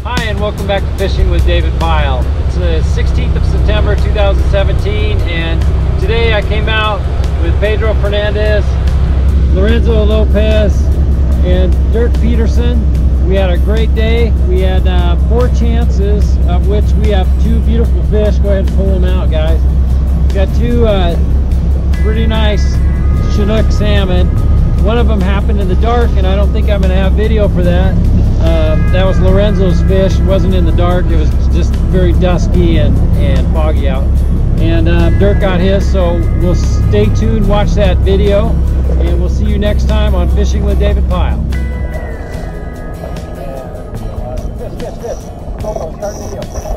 Hi, and welcome back to Fishing with David Pyle. It's the 16th of September 2017, and today I came out with Pedro Fernandez, Lorenzo Lopez, and Dirk Peterson. We had a great day. We had 4 chances, of which we have 2 beautiful fish. Go ahead and pull them out, guys. We got 2 pretty nice Chinook salmon. One of them happened in the dark, and I don't think I'm going to have video for that. That was Lorenzo's fish. It wasn't in the dark. It was just very dusky and foggy out. And Dirk got his, so we'll stay tuned, watch that video, and we'll see you next time on Fishing with David Pyle. Fish. Coco, start video.